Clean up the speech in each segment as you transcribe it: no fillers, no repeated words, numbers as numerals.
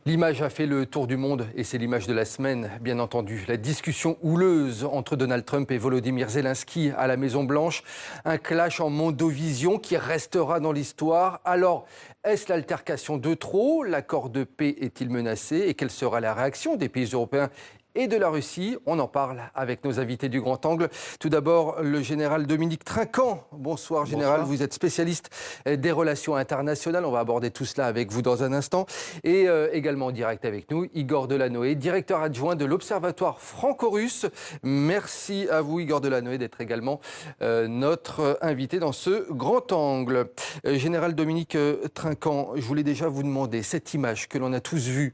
L'image a fait le tour du monde et c'est l'image de la semaine, bien entendu. La discussion houleuse entre Donald Trump et Volodymyr Zelensky à la Maison-Blanche. Un clash en mondovision qui restera dans l'histoire. Alors, est-ce l'altercation de trop? L'accord de paix est-il menacé? Et quelle sera la réaction des pays européens et de la Russie? On en parle avec nos invités du Grand Angle. Tout d'abord, le général Dominique Trinquant. Bonsoir, général. Bonsoir. Vous êtes spécialiste des relations internationales. On va aborder tout cela avec vous dans un instant. Et également en direct avec nous, Igor Delanoë, directeur adjoint de l'Observatoire franco-russe. Merci à vous, Igor Delanoë, d'être également notre invité dans ce Grand Angle. Général Dominique Trinquant, je voulais déjà vous demander, cette image que l'on a tous vue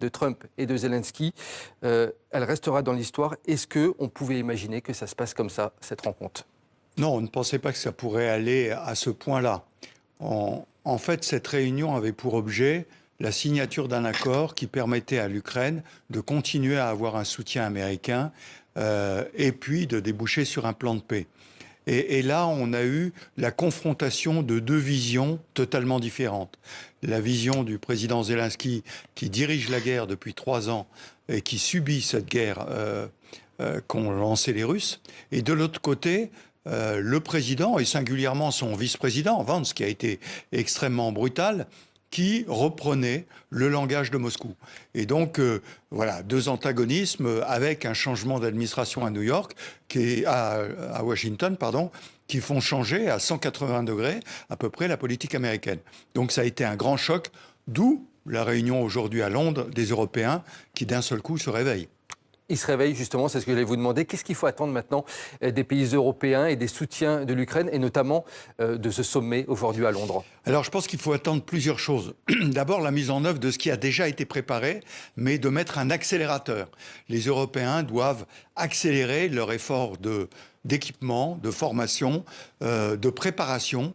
de Trump et de Zelensky, elle restera dans l'histoire. Est-ce qu'on pouvait imaginer que ça se passe comme ça, cette rencontre? Non, on ne pensait pas que ça pourrait aller à ce point-là. En fait, cette réunion avait pour objet la signature d'un accord qui permettait à l'Ukraine de continuer à avoir un soutien américain et puis de déboucher sur un plan de paix. Et là, on a eu la confrontation de deux visions totalement différentes. La vision du président Zelensky, qui dirige la guerre depuis 3 ans et qui subit cette guerre qu'ont lancée les Russes. Et de l'autre côté, le président, et singulièrement son vice-président, Vance, qui a été extrêmement brutal, qui reprenait le langage de Moscou. Et donc, voilà, deux antagonismes avec un changement d'administration à New York, à Washington, pardon, qui font changer à 180 degrés à peu près la politique américaine. Donc ça a été un grand choc, d'où la réunion aujourd'hui à Londres des Européens qui d'un seul coup se réveillent. Ils se réveillent justement, c'est ce que je voulais vous demander. Qu'est-ce qu'il faut attendre maintenant des pays européens et des soutiens de l'Ukraine et notamment de ce sommet aujourd'hui à Londres? Alors je pense qu'il faut attendre plusieurs choses. D'abord la mise en œuvre de ce qui a déjà été préparé, mais de mettre un accélérateur. Les Européens doivent accélérer leur effort d'équipement, de formation, de préparation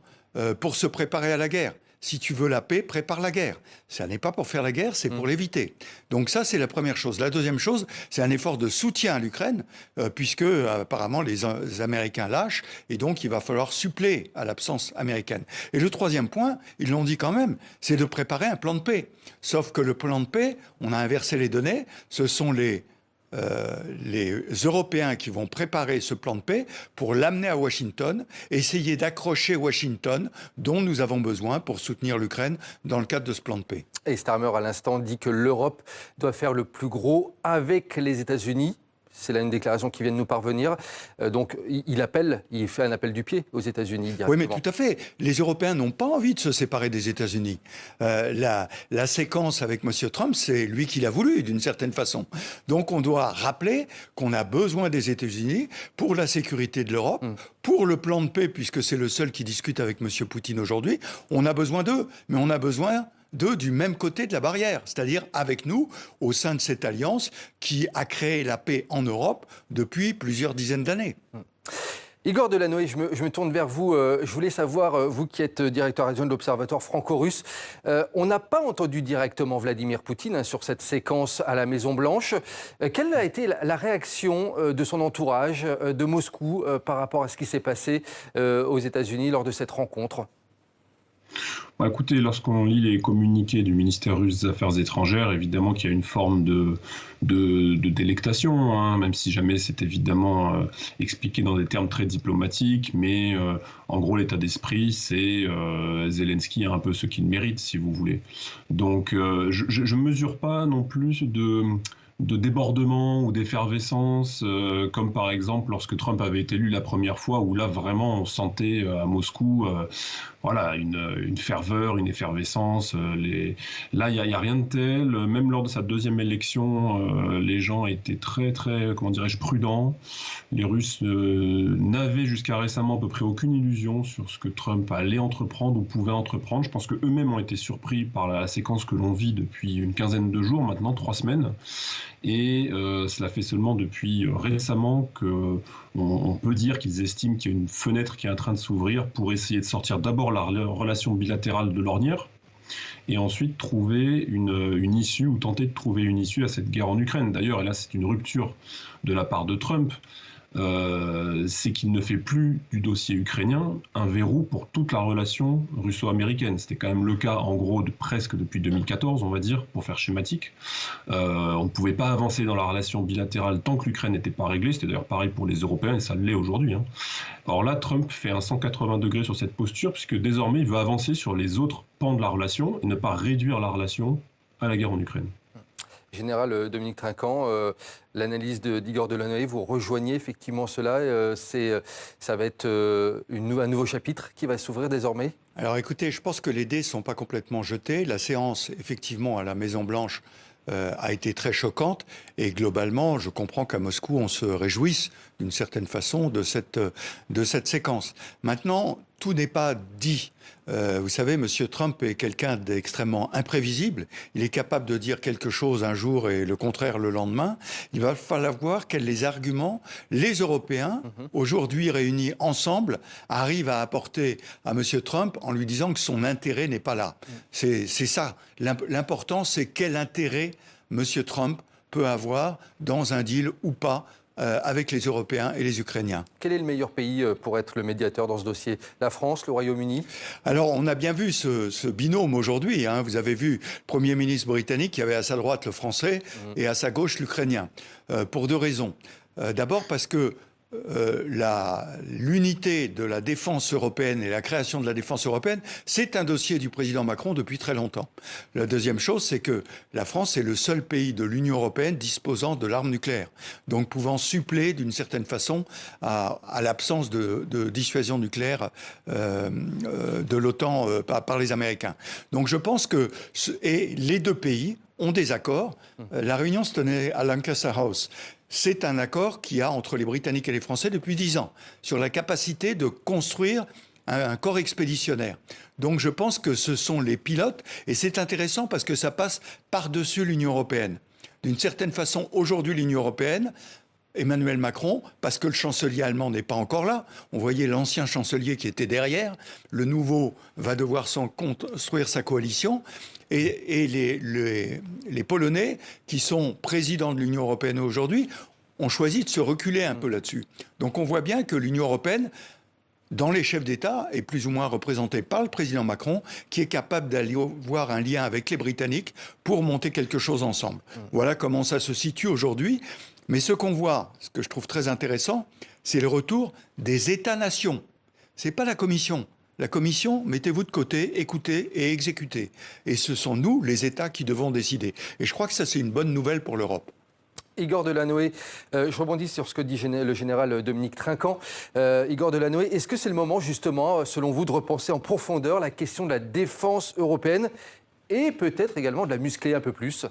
pour se préparer à la guerre. Si tu veux la paix, prépare la guerre. Ça n'est pas pour faire la guerre, c'est pour l'éviter. Donc ça, c'est la première chose. La deuxième chose, c'est un effort de soutien à l'Ukraine, puisque apparemment les Américains lâchent, et donc il va falloir suppléer à l'absence américaine. Et le troisième point, ils l'ont dit quand même, c'est de préparer un plan de paix. Sauf que le plan de paix, on a inversé les données, ce sont les Européens qui vont préparer ce plan de paix pour l'amener à Washington, essayer d'accrocher Washington, dont nous avons besoin pour soutenir l'Ukraine dans le cadre de ce plan de paix. Et Starmer, à l'instant, dit que l'Europe doit faire le plus gros avec les États-Unis. C'est là une déclaration qui vient de nous parvenir. Donc, il fait un appel du pied aux États-Unis directement. Oui, mais tout à fait. Les Européens n'ont pas envie de se séparer des États-Unis. La séquence avec M. Trump, c'est lui qui l'a voulu, d'une certaine façon. Donc, on doit rappeler qu'on a besoin des États-Unis pour la sécurité de l'Europe, pour le plan de paix, puisque c'est le seul qui discute avec M. Poutine aujourd'hui. On a besoin d'eux, mais on a besoin d'eux du même côté de la barrière, c'est-à-dire avec nous, au sein de cette alliance qui a créé la paix en Europe depuis plusieurs dizaines d'années. Igor Delanoë, je me tourne vers vous. Je voulais savoir, vous qui êtes directeur adjoint de l'Observatoire franco-russe, on n'a pas entendu directement Vladimir Poutine sur cette séquence à la Maison-Blanche. Quelle a été la réaction de son entourage, de Moscou, par rapport à ce qui s'est passé aux États-Unis lors de cette rencontre ? Bah, écoutez, lorsqu'on lit les communiqués du ministère russe des Affaires étrangères, évidemment qu'il y a une forme de délectation, hein, même si jamais c'est évidemment expliqué dans des termes très diplomatiques, mais en gros l'état d'esprit, c'est Zelensky a un peu ce qu'il mérite, si vous voulez. Donc je ne mesure pas non plus de débordement ou d'effervescence, comme par exemple lorsque Trump avait été élu la première fois, où là vraiment on sentait à Moscou voilà, une ferveur, une effervescence. Là, il n'y a rien de tel. Même lors de sa deuxième élection, les gens étaient très, très, comment dirais-je, prudents. Les Russes n'avaient jusqu'à récemment à peu près aucune illusion sur ce que Trump allait entreprendre ou pouvait entreprendre. Je pense qu'eux-mêmes ont été surpris par la séquence que l'on vit depuis une quinzaine de jours, maintenant 3 semaines. Et cela fait seulement depuis récemment qu'on peut dire qu'ils estiment qu'il y a une fenêtre qui est en train de s'ouvrir pour essayer de sortir d'abord la relation bilatérale de l'ornière et ensuite trouver une issue ou tenter de trouver une issue à cette guerre en Ukraine. D'ailleurs, et là c'est une rupture de la part de Trump. c'est qu'il ne fait plus du dossier ukrainien un verrou pour toute la relation russo-américaine. C'était quand même le cas, en gros, presque depuis 2014, on va dire, pour faire schématique. On ne pouvait pas avancer dans la relation bilatérale tant que l'Ukraine n'était pas réglée. C'était d'ailleurs pareil pour les Européens, et ça l'est aujourd'hui, hein. Alors là, Trump fait un 180 degrés sur cette posture, puisque désormais, il veut avancer sur les autres pans de la relation et ne pas réduire la relation à la guerre en Ukraine. Général Dominique Trinquant, l'analyse d'Igor Delanoë, vous rejoignez effectivement cela. Ça va être un nouveau chapitre qui va s'ouvrir désormais? Alors écoutez, je pense que les dés ne sont pas complètement jetés. La séance, effectivement, à la Maison-Blanche a été très choquante. Et globalement, je comprends qu'à Moscou, on se réjouisse d'une certaine façon de cette séquence. Maintenant, tout n'est pas dit. Vous savez, M. Trump est quelqu'un d'extrêmement imprévisible. Il est capable de dire quelque chose un jour et le contraire le lendemain. Il va falloir voir quels les arguments les Européens, aujourd'hui réunis ensemble, arrivent à apporter à M. Trump en lui disant que son intérêt n'est pas là. C'est ça. L'important, c'est quel intérêt M. Trump peut avoir dans un deal ou pas avec les Européens et les Ukrainiens. Quel est le meilleur pays pour être le médiateur dans ce dossier? La France, le Royaume-Uni? Alors, on a bien vu ce binôme aujourd'hui, hein. Vous avez vu le Premier ministre britannique qui avait à sa droite le français et à sa gauche l'ukrainien, pour deux raisons. D'abord parce que l'unité de la défense européenne et la création de la défense européenne, c'est un dossier du président Macron depuis très longtemps. La deuxième chose, c'est que la France est le seul pays de l'Union européenne disposant de l'arme nucléaire, donc pouvant suppléer d'une certaine façon à l'absence de dissuasion nucléaire de l'OTAN par les Américains. Donc je pense que les deux pays ont des accords. La réunion se tenait à Lancaster House. C'est un accord qu'il y a entre les Britanniques et les Français depuis 10 ans sur la capacité de construire un corps expéditionnaire. Donc je pense que ce sont les pilotes et c'est intéressant parce que ça passe par-dessus l'Union européenne. D'une certaine façon, aujourd'hui, l'Union européenne, Emmanuel Macron, parce que le chancelier allemand n'est pas encore là. On voyait l'ancien chancelier qui était derrière. Le nouveau va devoir construire sa coalition. Et les Polonais, qui sont présidents de l'Union européenne aujourd'hui, ont choisi de se reculer un peu là-dessus. Donc on voit bien que l'Union européenne, dans les chefs d'État, est plus ou moins représentée par le président Macron, qui est capable d'aller voir un lien avec les Britanniques pour monter quelque chose ensemble. Voilà comment ça se situe aujourd'hui. Mais ce qu'on voit, ce que je trouve très intéressant, c'est le retour des États-nations. Ce n'est pas la Commission. La Commission, mettez-vous de côté, écoutez et exécutez. Et ce sont nous, les États, qui devons décider. Et je crois que ça, c'est une bonne nouvelle pour l'Europe. Igor Delanoë, je rebondis sur ce que dit le général Dominique Trinquant. Igor Delanoë, est-ce que c'est le moment, justement, selon vous, de repenser en profondeur la question de la défense européenne et peut-être également de la muscler un peu plus ?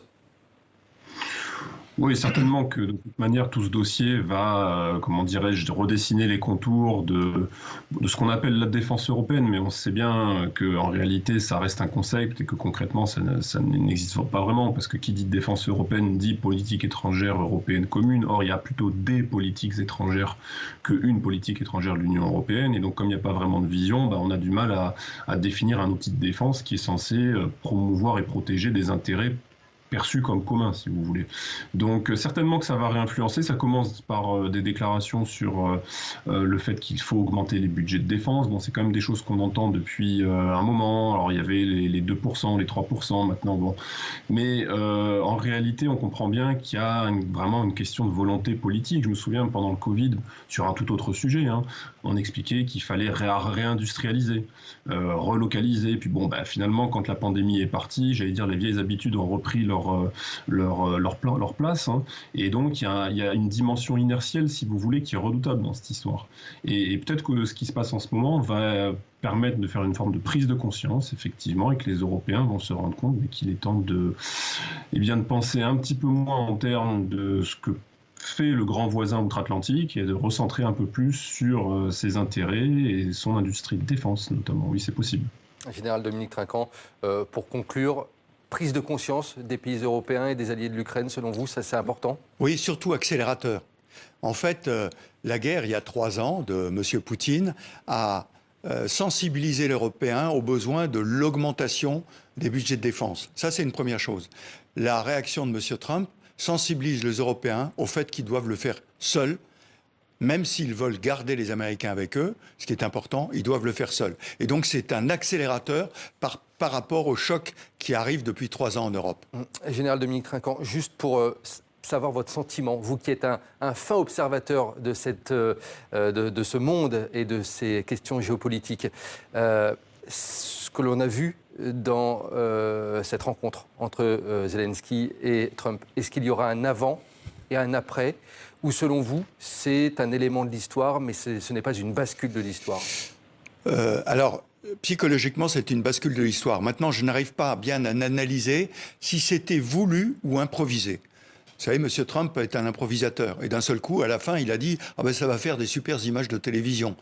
Oui, certainement que de toute manière, tout ce dossier va, comment dirais-je, redessiner les contours de ce qu'on appelle la défense européenne, mais on sait bien qu'en réalité, ça reste un concept et que concrètement, ça n'existe pas vraiment, parce que qui dit défense européenne dit politique étrangère européenne commune. Or, il y a plutôt des politiques étrangères qu'une politique étrangère de l'Union européenne, et donc comme il n'y a pas vraiment de vision, on a du mal à définir un outil de défense qui est censé promouvoir et protéger des intérêts perçu comme commun, si vous voulez. Donc certainement que ça va réinfluencer. Ça commence par des déclarations sur le fait qu'il faut augmenter les budgets de défense. Bon, c'est quand même des choses qu'on entend depuis un moment. Alors il y avait les 2%, les 3% maintenant. Bon. Mais en réalité, on comprend bien qu'il y a vraiment une question de volonté politique. Je me souviens pendant le Covid, sur un tout autre sujet, on expliquait qu'il fallait réindustrialiser, relocaliser. Puis bon, finalement, quand la pandémie est partie, j'allais dire, les vieilles habitudes ont repris leur place. Et donc, il y a une dimension inertielle, si vous voulez, qui est redoutable dans cette histoire. Et peut-être que ce qui se passe en ce moment va permettre de faire une forme de prise de conscience, effectivement, et que les Européens vont se rendre compte qu'il est temps de penser un petit peu moins en termes de ce que fait le grand voisin outre-Atlantique et de recentrer un peu plus sur ses intérêts et son industrie de défense, notamment. Oui, c'est possible. Général Dominique Trinquant, pour conclure, prise de conscience des pays européens et des alliés de l'Ukraine, selon vous, ça c'est important? Oui, surtout accélérateur. En fait, la guerre, il y a 3 ans, de M. Poutine, a sensibilisé l'Européen aux besoins de l'augmentation des budgets de défense. Ça, c'est une première chose. La réaction de M. Trump sensibilise les Européens au fait qu'ils doivent le faire seuls, même s'ils veulent garder les Américains avec eux, ce qui est important, ils doivent le faire seuls. Et donc c'est un accélérateur par rapport au choc qui arrive depuis 3 ans en Europe. Général Dominique Trinquant, juste pour savoir votre sentiment, vous qui êtes un fin observateur de ce monde et de ces questions géopolitiques, ce que l'on a vu dans cette rencontre entre Zelensky et Trump, est-ce qu'il y aura un avant et un après, ou selon vous, c'est un élément de l'histoire, mais ce n'est pas une bascule de l'histoire? Alors, psychologiquement, c'est une bascule de l'histoire. Maintenant, je n'arrive pas bien à analyser si c'était voulu ou improvisé. Vous savez, M. Trump est un improvisateur. Et d'un seul coup, à la fin, il a dit « Ah ben, ça va faire des super images de télévision. »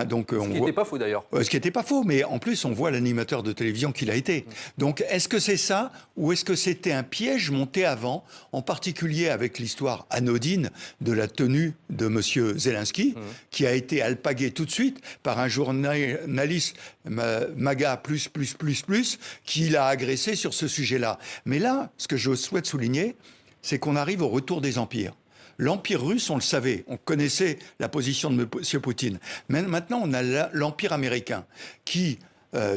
Donc, ce qui n'était pas faux, d'ailleurs. Ce qui n'était pas faux, mais en plus, on voit l'animateur de télévision qu'il a été. Donc, est-ce que c'est ça ou est-ce que c'était un piège monté avant, en particulier avec l'histoire anodine de la tenue de M. Zelensky, qui a été alpagué tout de suite par un journaliste MAGA++++, qui l'a agressé sur ce sujet-là. Mais là, ce que je souhaite souligner, c'est qu'on arrive au retour des empires. L'empire russe, on le savait, on connaissait la position de M. Poutine. Mais maintenant, on a l'empire américain qui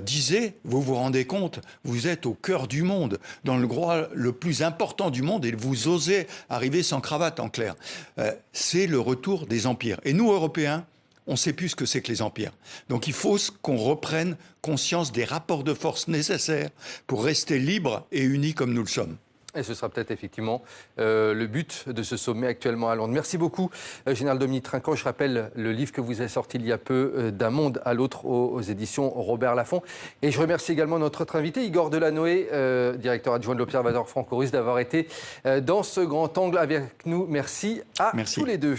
disait, vous vous rendez compte, vous êtes au cœur du monde, dans le droit le plus important du monde, et vous osez arriver sans cravate, en clair. C'est le retour des empires. Et nous, Européens, on ne sait plus ce que c'est que les empires. Donc il faut qu'on reprenne conscience des rapports de force nécessaires pour rester libres et unis comme nous le sommes. Et ce sera peut-être effectivement le but de ce sommet actuellement à Londres. Merci beaucoup, Général Dominique Trinquant. Je rappelle le livre que vous avez sorti il y a peu, D'un monde à l'autre, aux éditions Robert Laffont. Et je remercie également notre autre invité, Igor Delanoë, directeur adjoint de l'Observatoire franco-russe, d'avoir été dans ce grand angle avec nous. Merci à tous les deux.